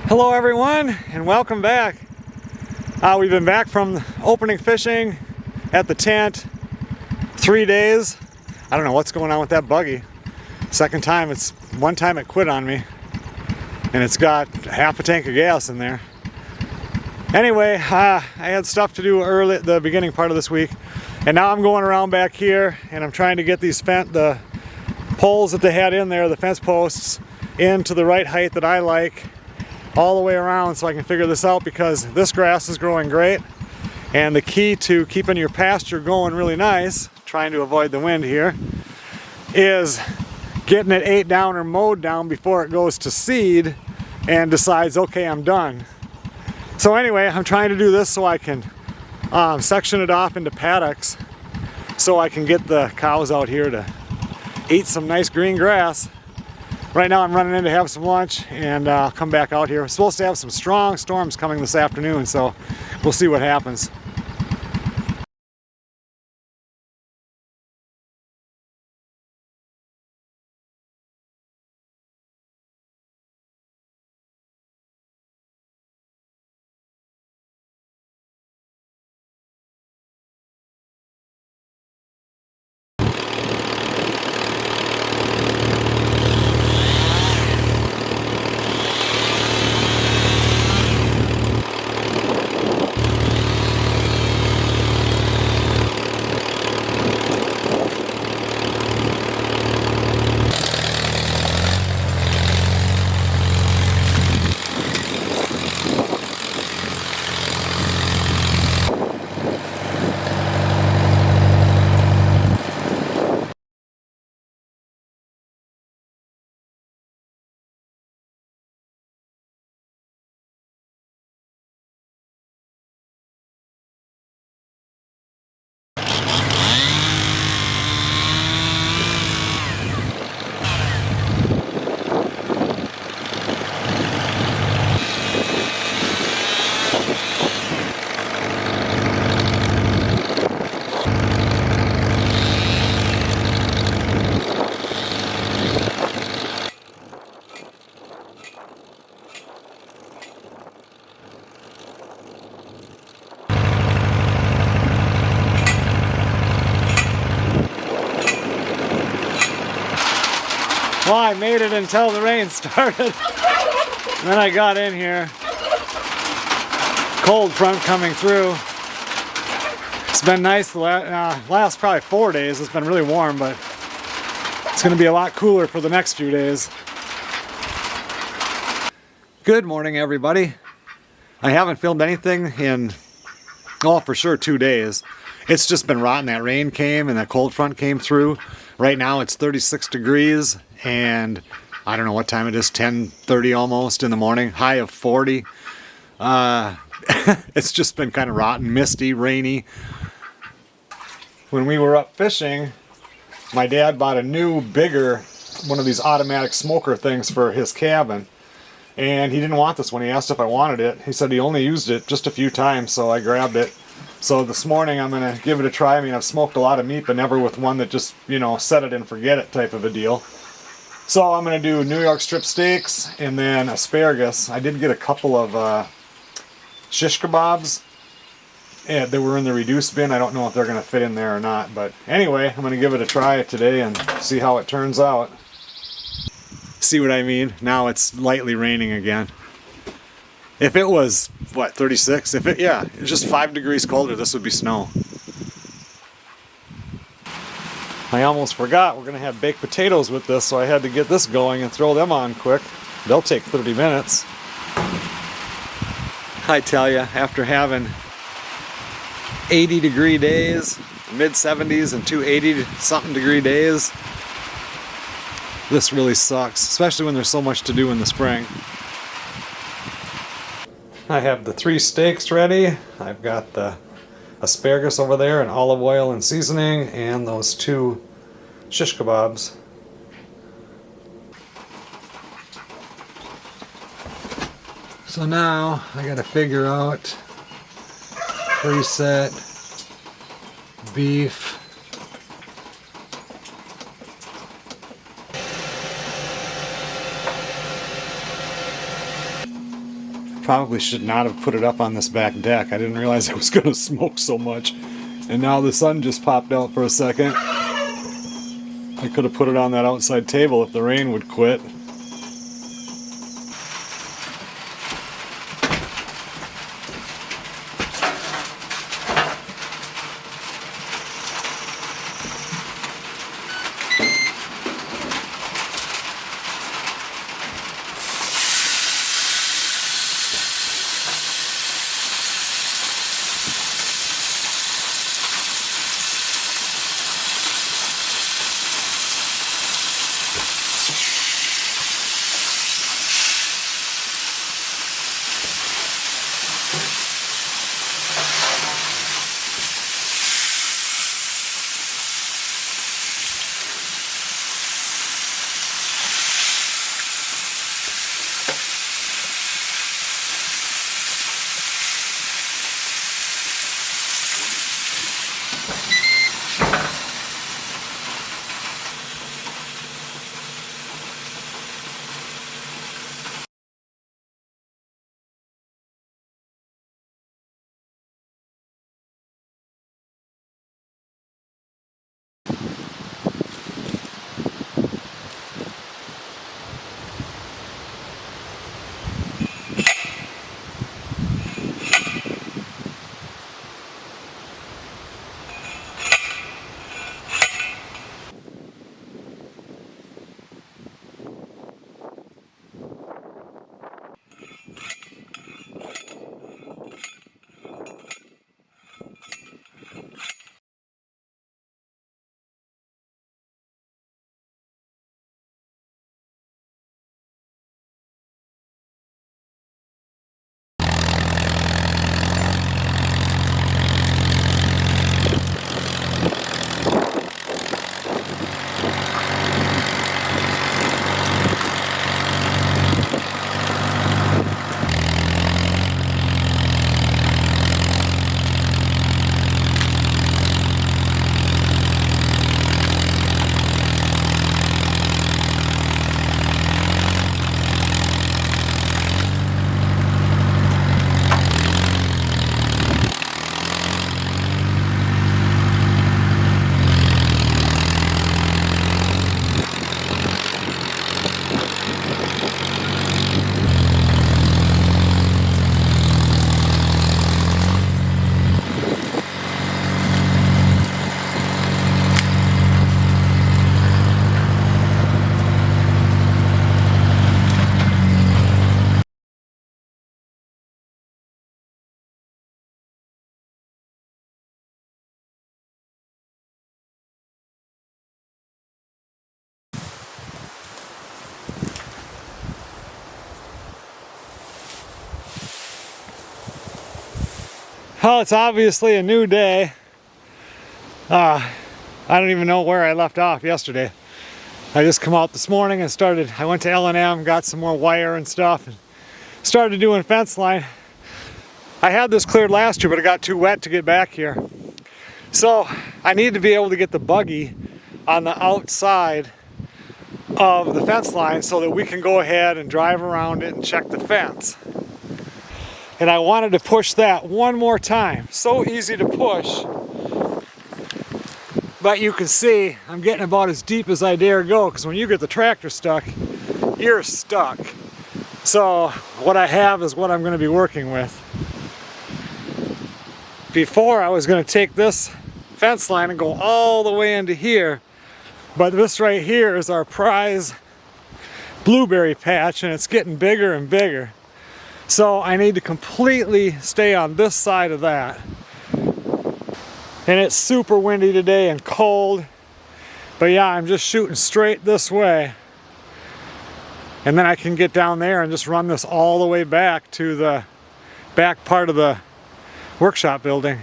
Hello everyone and welcome back. We've been back from opening fishing at the tent 3 days. I don't know what's going on with that buggy. Second time, one time it quit on me and it's got half a tank of gas in there. Anyway, I had stuff to do early at the beginning part of this week and now I'm going around back here and I'm trying to get the poles that they had in there, the fence posts, into the right height that I like, all the way around, so I can figure this out, because this grass is growing great and the key to keeping your pasture going really nice, trying to avoid the wind here, is getting it ate down or mowed down before it goes to seed and decides, okay, I'm done. So anyway, I'm trying to do this so I can section it off into paddocks so I can get the cows out here to eat some nice green grass. Right now I'm running in to have some lunch and I'll come back out here. We're supposed to have some strong storms coming this afternoon, so we'll see what happens. Well, I made it until the rain started. And then I got in here. Cold front coming through. It's been nice the last probably 4 days. It's been really warm, but it's going to be a lot cooler for the next few days. Good morning, everybody. I haven't filmed anything in, for sure 2 days. It's just been rotten. That rain came and that cold front came through. Right now it's 36 degrees and I don't know what time it is, 10:30 almost in the morning, high of 40. It's just been kind of rotten, misty, rainy. When we were up fishing, my dad bought a new, bigger, one of these automatic smoker things for his cabin. And he didn't want this one. He asked if I wanted it. He said he only used it just a few times, so I grabbed it. So this morning I'm going to give it a try. I mean, I've smoked a lot of meat, but never with one that just, set it and forget it type of a deal. So I'm going to do New York strip steaks and then asparagus. I did get a couple of shish kebabs. Yeah, they were in the reduced bin. I don't know if they're going to fit in there or not. But anyway, I'm going to give it a try today and see how it turns out. See what I mean? Now it's lightly raining again. If it was, 36? It's just 5 degrees colder, this would be snow. I almost forgot we're going to have baked potatoes with this, so I had to get this going and throw them on quick. They'll take 30 minutes. I tell you, after having 80-degree days, mid-70s and 80-something degree days, this really sucks, especially when there's so much to do in the spring. I have the 3 steaks ready. I've got the asparagus over there and olive oil and seasoning, and those 2 shish kebabs. So now I gotta figure out preset beef. Probably should not have put it up on this back deck. I didn't realize it was going to smoke so much. And now the sun just popped out for a second. I could have put it on that outside table if the rain would quit. Well, it's obviously a new day. I don't even know where I left off yesterday. I just come out this morning and I went to L&M, got some more wire and stuff, and started doing fence line. I had this cleared last year, but it got too wet to get back here. So I need to be able to get the buggy on the outside of the fence line so that we can go ahead and drive around it and check the fence. And I wanted to push that one more time. So easy to push. But you can see I'm getting about as deep as I dare go, because when you get the tractor stuck, you're stuck. So what I have is what I'm going to be working with. Before I was going to take this fence line and go all the way into here, but this right here is our prize blueberry patch, and it's getting bigger and bigger. So I need to completely stay on this side of that. And it's super windy today and cold. But yeah, I'm just shooting straight this way. And then I can get down there and just run this all the way back to the back part of the workshop building.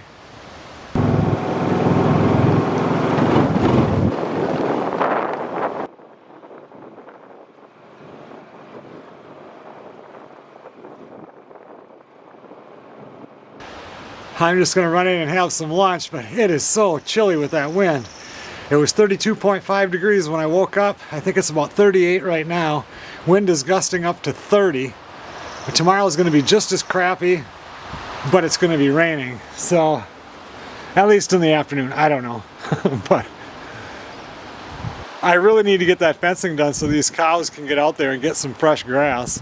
I'm just going to run in and have some lunch, but it is so chilly with that wind. It was 32.5 degrees when I woke up. I think it's about 38 right now. Wind is gusting up to 30. But tomorrow is going to be just as crappy, but it's going to be raining. So, at least in the afternoon, I don't know. But I really need to get that fencing done so these cows can get out there and get some fresh grass.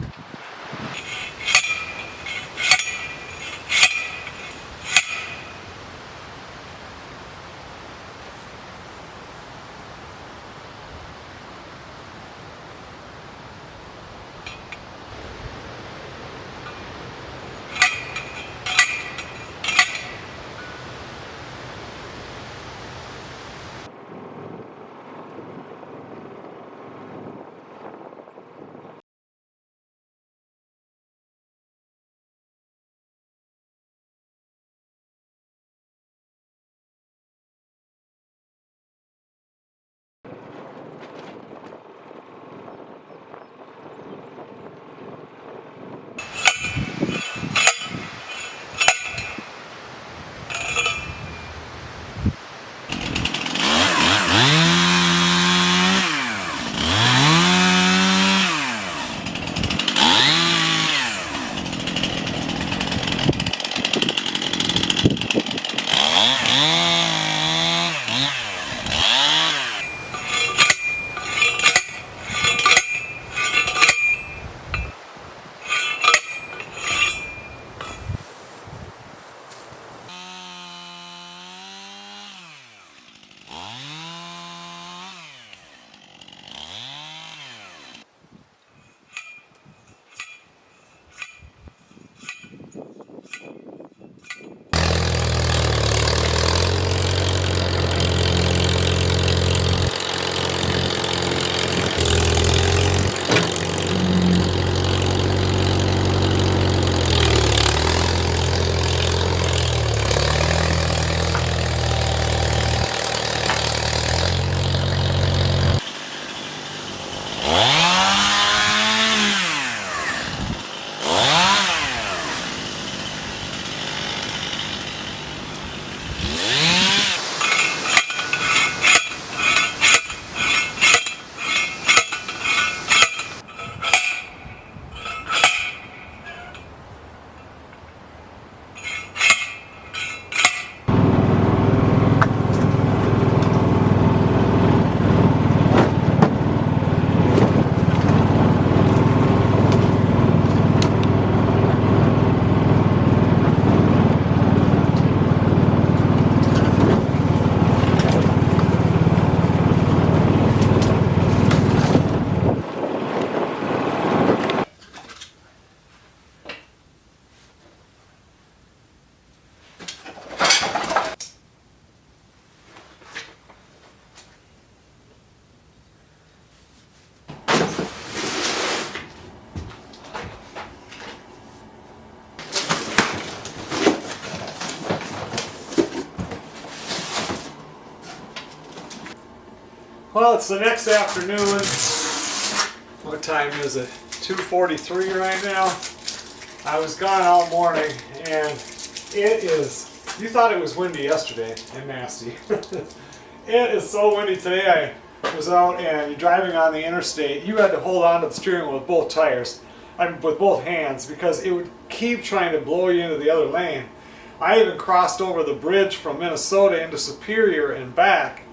Well, it's the next afternoon. What time is it? 2:43 right now. I was gone all morning, and it is, you thought it was windy yesterday and nasty. It is so windy today. I was out and you're driving on the interstate. You had to hold on to the steering wheel with both tires, with both hands, because it would keep trying to blow you into the other lane. I even crossed over the bridge from Minnesota into Superior and back,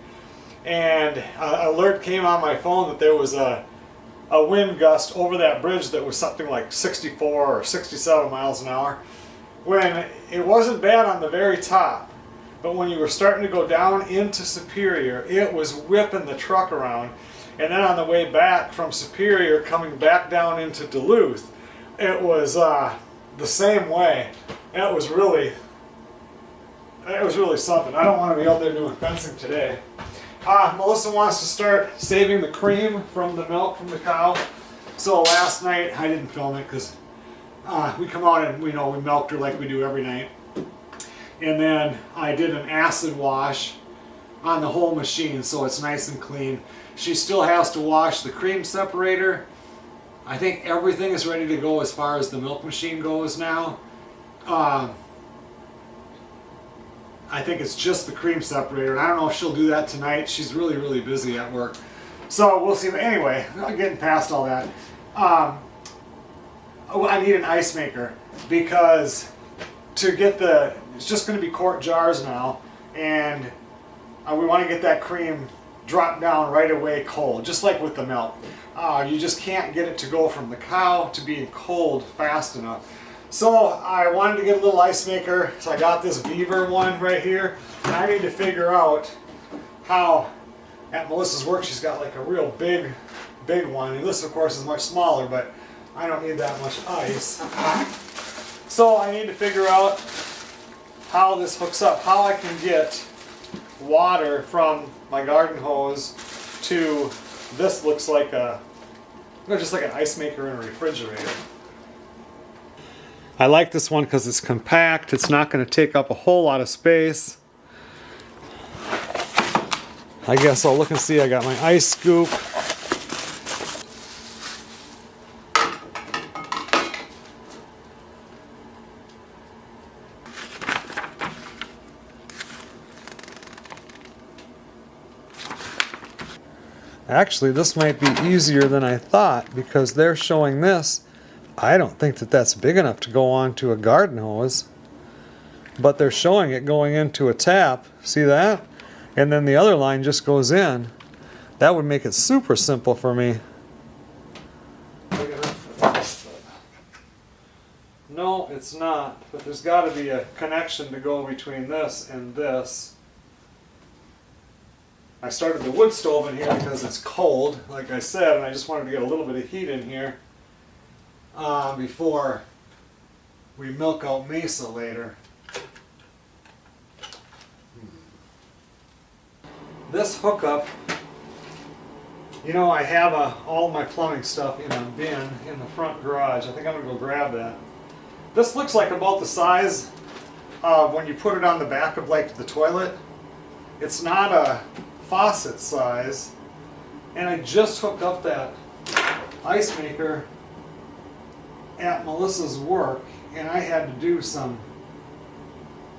and an alert came on my phone that there was a wind gust over that bridge that was something like 64 or 67 miles an hour, when it wasn't bad on the very top, but when you were starting to go down into Superior, it was whipping the truck around. And then on the way back from Superior, coming back down into Duluth, it was the same way. It was really something. I don't want to be out there doing fencing today. Melissa wants to start saving the cream from the milk from the cow. So last night, I didn't film it because we come out and we milked her like we do every night. And then I did an acid wash on the whole machine so it's nice and clean. She still has to wash the cream separator. I think everything is ready to go as far as the milk machine goes now. I think it's just the cream separator. I don't know if she'll do that tonight. She's really, really busy at work. So we'll see. But anyway, getting past all that. Oh, I need an ice maker because to get it's just going to be quart jars now, and we want to get that cream dropped down right away cold, just like with the milk. You just can't get it to go from the cow to being cold fast enough. So I wanted to get a little ice maker, so I got this Vevor one right here. And I need to figure out how, at Melissa's work, she's got like a real big one. And this, of course, is much smaller, but I don't need that much ice. So I need to figure out how this hooks up, how I can get water from my garden hose to this. Looks like just like an ice maker in a refrigerator. I like this one because it's compact. It's not going to take up a whole lot of space. I guess I'll look and see. I got my ice scoop. Actually, this might be easier than I thought because they're showing this. I don't think that that's big enough to go onto a garden hose, but they're showing it going into a tap. See that? And then the other line just goes in. That would make it super simple for me. No, it's not, but there's got to be a connection to go between this and this. I started the wood stove in here because it's cold, like I said, and I just wanted to get a little bit of heat in here before we milk out Mesa later. This hookup, you know, I have all my plumbing stuff in a bin in the front garage. I think I'm going to go grab that. This looks like about the size of when you put it on the back of like the toilet. It's not a faucet size, and I just hooked up that ice maker at Melissa's work, and I had to do some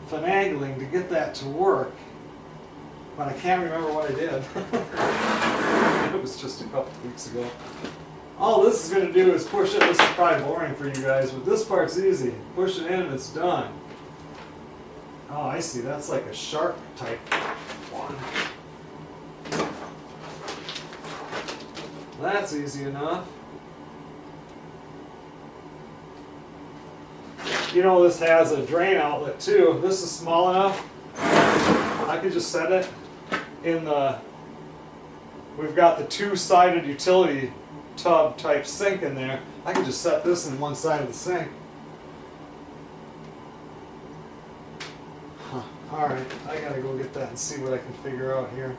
finagling to get that to work, but I can't remember what I did. It was just a couple weeks ago. All this is going to do is push it. This is probably boring for you guys, but this part's easy. Push it in and it's done. Oh, I see. That's like a shark type one. That's easy enough. You know, this has a drain outlet too. This is small enough. I could just set it in we've got the two-sided utility tub type sink in there. I could just set this in one side of the sink. Huh. Alright, I gotta go get that and see what I can figure out here.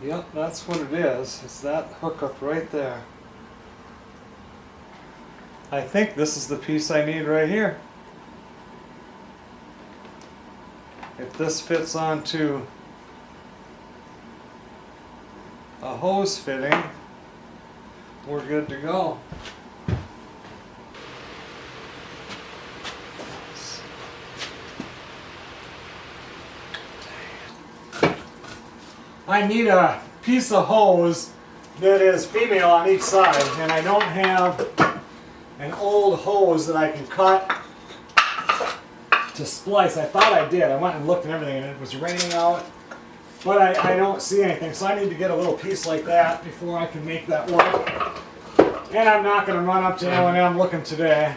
Yep, that's what it is. It's that hookup right there. I think this is the piece I need right here. If this fits onto a hose fitting, we're good to go. I need a piece of hose that is female on each side, and I don't have an old hose that I can cut to splice. I thought I did. I went and looked and everything, and it was raining out, but I don't see anything, so I need to get a little piece like that before I can make that work. And I'm not going to run up to L&M looking today.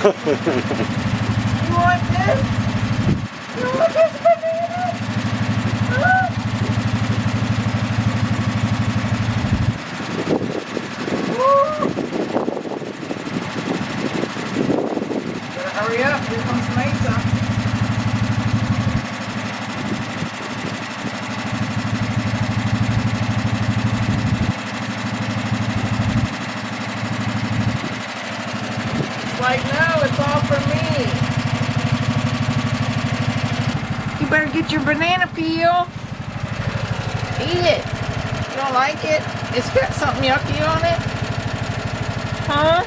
You want this? You want this banana? Huh? Woo! Better hurry up, here comes Mesa. Like, no, it's all for me. You better get your banana peel. Eat it. You don't like it? It's got something yucky on it? Huh?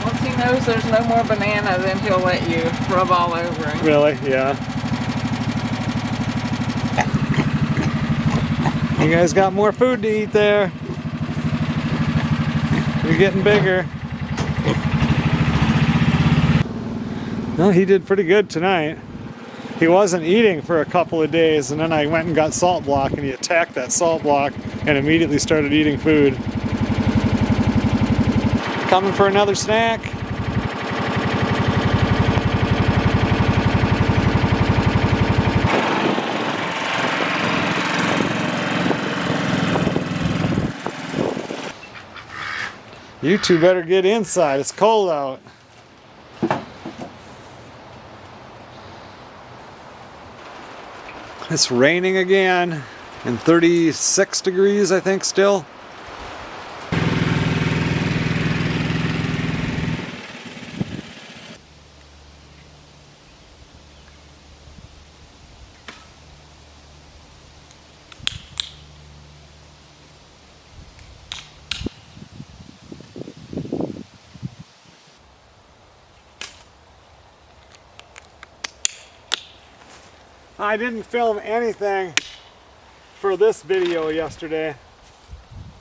Once he knows there's no more banana, then he'll let you rub all over him. Really? Yeah. You guys got more food to eat there. You're getting bigger. No, he did pretty good tonight. He wasn't eating for a couple of days, and then I went and got salt block, and he attacked that salt block and immediately started eating food. Coming for another snack. You two better get inside, it's cold out. It's raining again, and 36 degrees I think still. I didn't film anything for this video yesterday.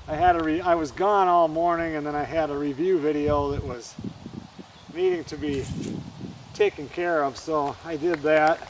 I was gone all morning, and then I had a review video that was needing to be taken care of, so I did that.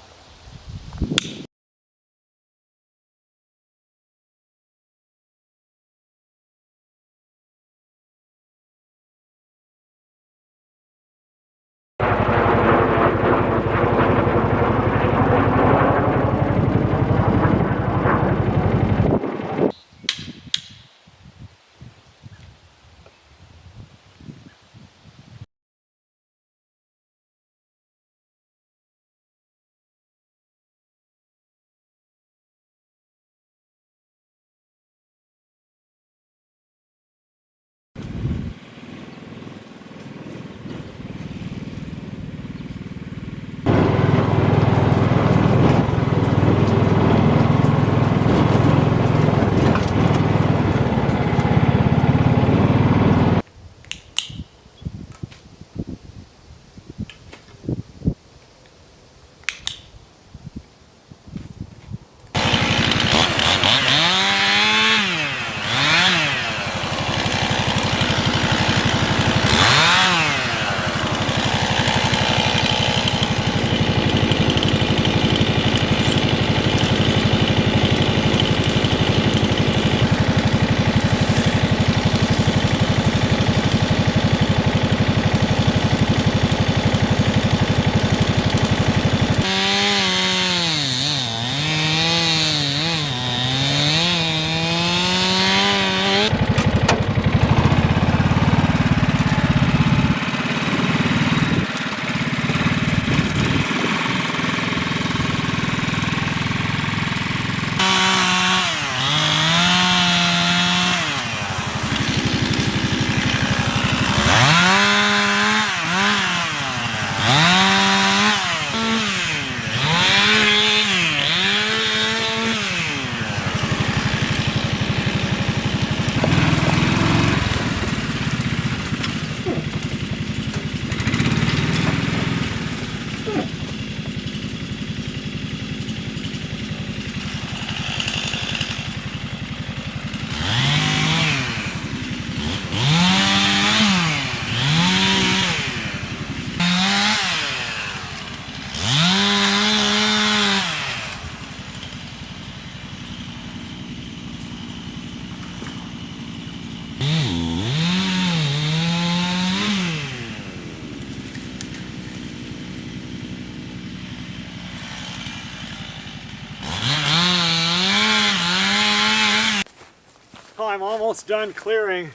I'm almost done clearing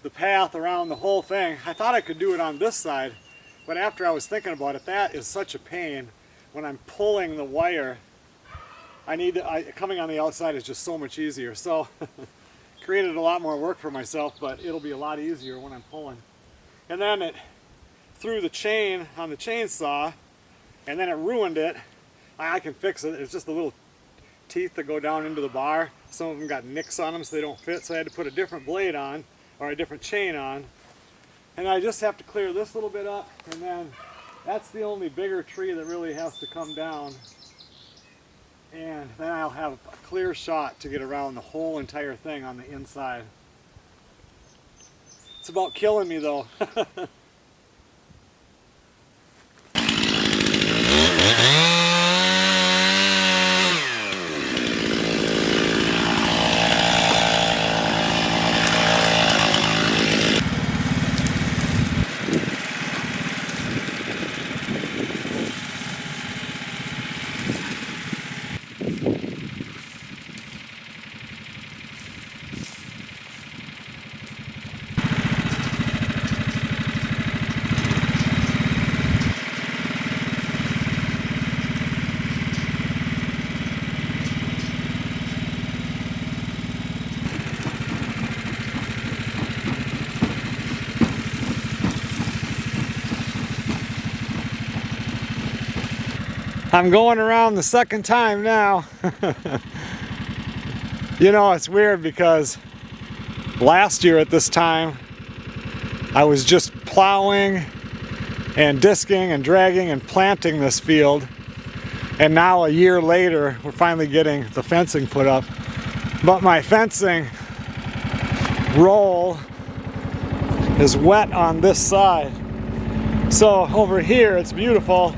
the path around the whole thing. I thought I could do it on this side, but after I was thinking about it, that is such a pain when I'm pulling the wire. Coming on the outside is just so much easier. So created a lot more work for myself, but it'll be a lot easier when I'm pulling. And then it threw the chain on the chainsaw, and then it ruined it. I can fix it. It's just the little teeth that go down into the bar. Some of them got nicks on them so they don't fit, so I had to put a different blade on, or a different chain on. And I just have to clear this little bit up, and then that's the only bigger tree that really has to come down. And then I'll have a clear shot to get around the whole entire thing on the inside. It's about killing me though. I'm going around the second time now. You know, it's weird because last year at this time I was just plowing and disking and dragging and planting this field, and now a year later we're finally getting the fencing put up. But my fencing roll is wet on this side, so over here it's beautiful.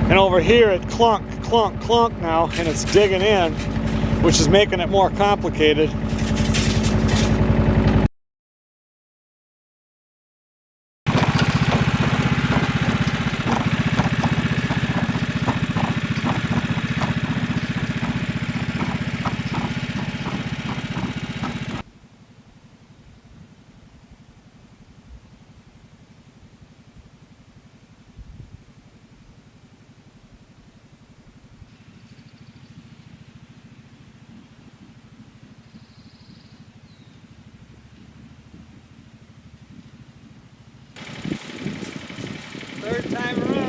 And over here it clunk, clunk, clunk now, and it's digging in, which is making it more complicated. Third time around.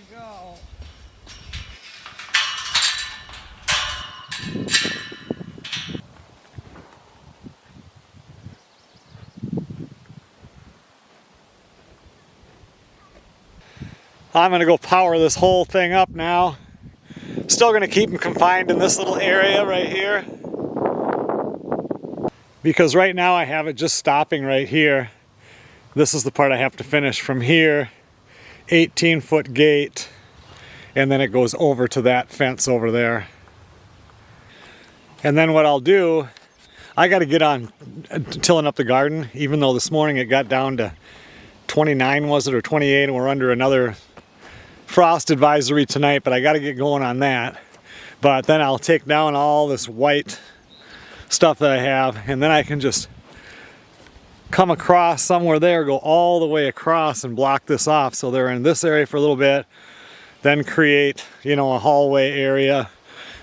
Go. I'm going to go power this whole thing up now. Still going to keep them confined in this little area right here, because right now I have it just stopping right here. This is the part I have to finish from here. 18-foot gate, and then it goes over to that fence over there. And then what I'll do, I got to get on tilling up the garden, even though this morning it got down to 29, was it, or 28, and we're under another frost advisory tonight, but I got to get going on that. But then I'll take down all this white stuff that I have, and then I can just come across somewhere there, go all the way across and block this off so they're in this area for a little bit, then create, you know, a hallway area,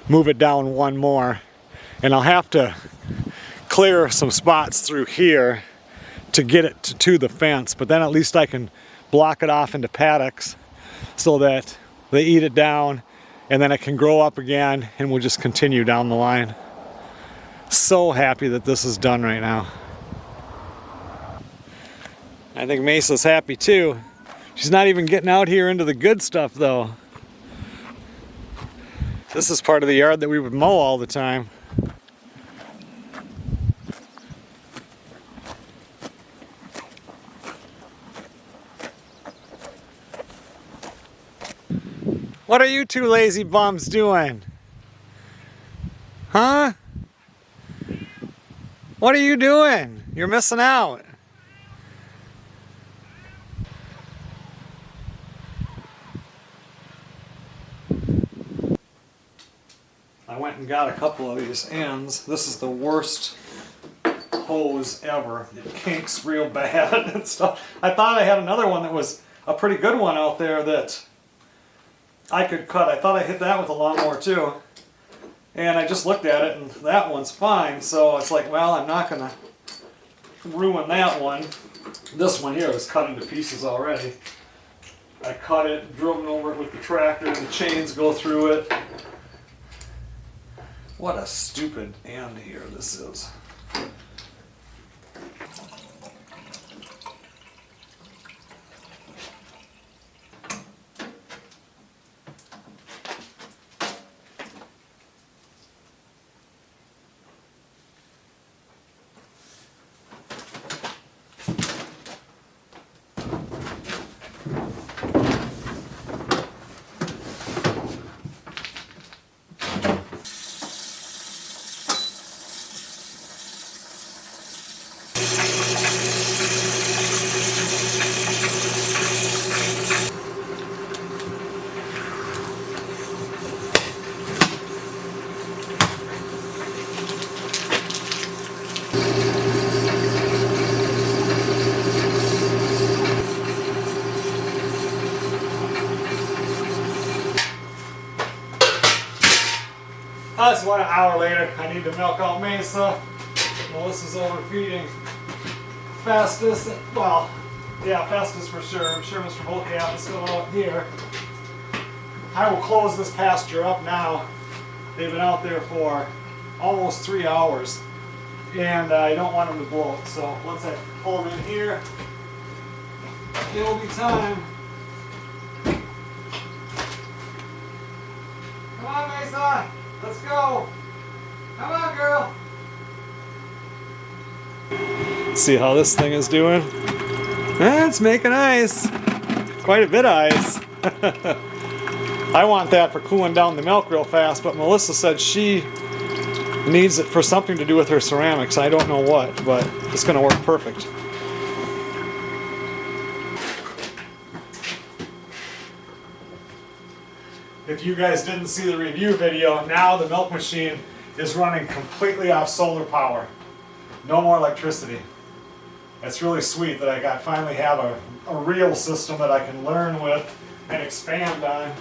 move it down one more, and I'll have to clear some spots through here to get it to the fence, but then at least I can block it off into paddocks so that they eat it down, and then it can grow up again, and we'll just continue down the line. So happy that this is done right now. I think Mesa's happy too. She's not even getting out here into the good stuff though. This is part of the yard that we would mow all the time. What are you two lazy bums doing? Huh? What are you doing? You're missing out. I went and got a couple of these ends. This is the worst hose ever. It kinks real bad and stuff. I thought I had another one that was a pretty good one out there that I could cut. I thought I hit that with a lawnmower too. And I just looked at it and that one's fine. So it's like, well, I'm not gonna ruin that one. This one here was cut into pieces already. I cut it, drove over it with the tractor, and the chains go through it. What a stupid end here this is. It's about an hour later. I need to milk out Mesa. Melissa's overfeeding Festus. Well, yeah, Festus for sure. I'm sure Mr. Volcap is still out here. I will close this pasture up now. They've been out there for almost 3 hours. And I don't want them to bloat. So once I pull them in here, it'll be time. Come on, Mesa. Let's go. Come on, girl. See how this thing is doing? It's making ice. Quite a bit of ice. I want that for cooling down the milk real fast, but Melissa said she needs it for something to do with her ceramics. I don't know what, but it's going to work perfect. If you guys didn't see the review video, now the milk machine is running completely off solar power. No more electricity. It's really sweet that I finally have a real system that I can learn with and expand on.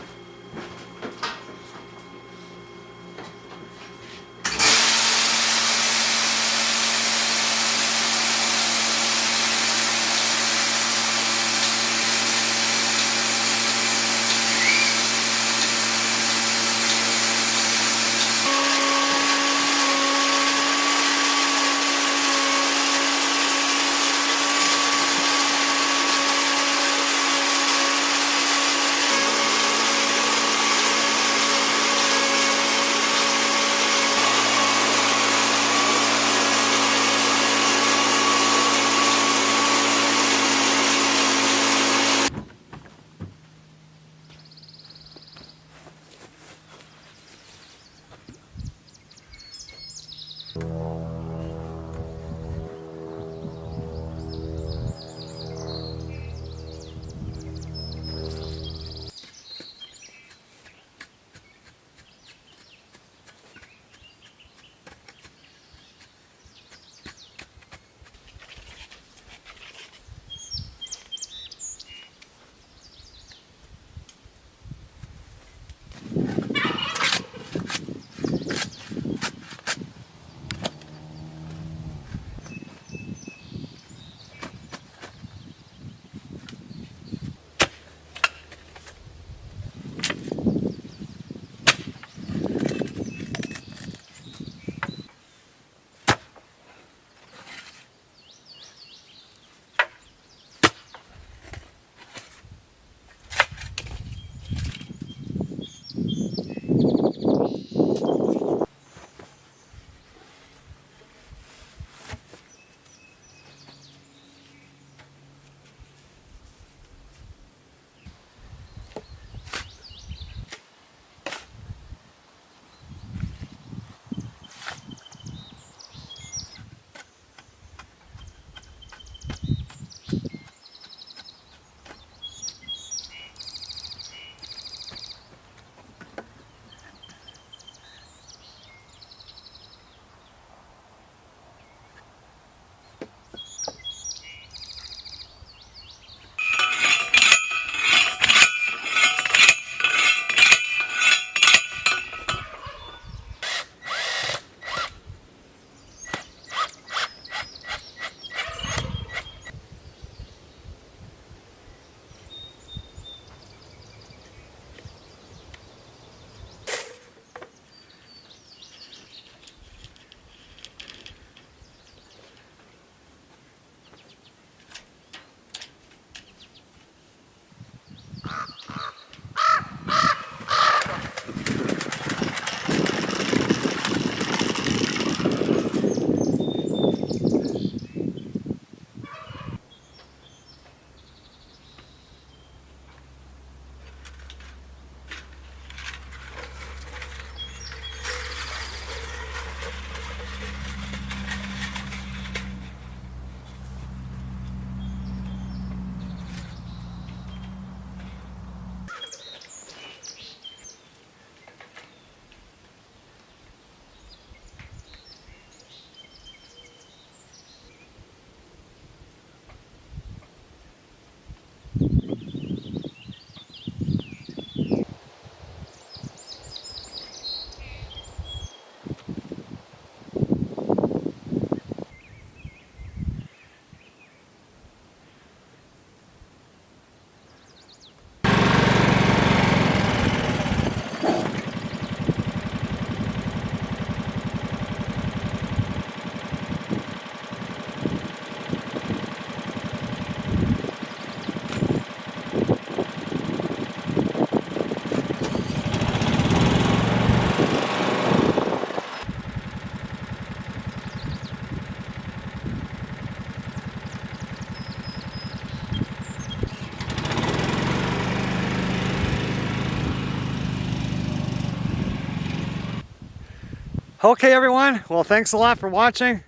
Okay everyone, well thanks a lot for watching.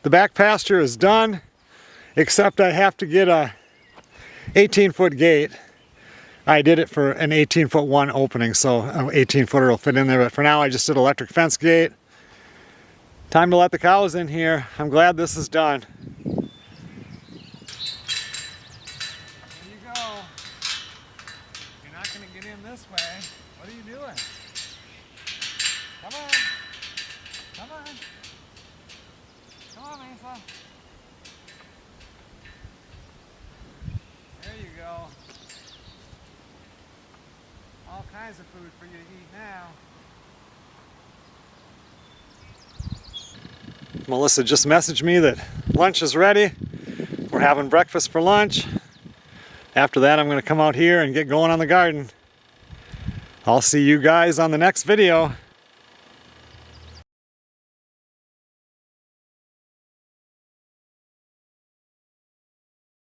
The back pasture is done, except I have to get a 18-foot gate. I did it for an 18-foot one opening, so an 18-footer will fit in there, but for now I just did electric fence gate. Time to let the cows in here. I'm glad this is done. There you go. You're not going to get in this way. What are you doing? Come on. Come on. Come on, Mesa. There you go. All kinds of food for you to eat now. Melissa just messaged me that lunch is ready. We're having breakfast for lunch. After that, I'm going to come out here and get going on the garden. I'll see you guys on the next video.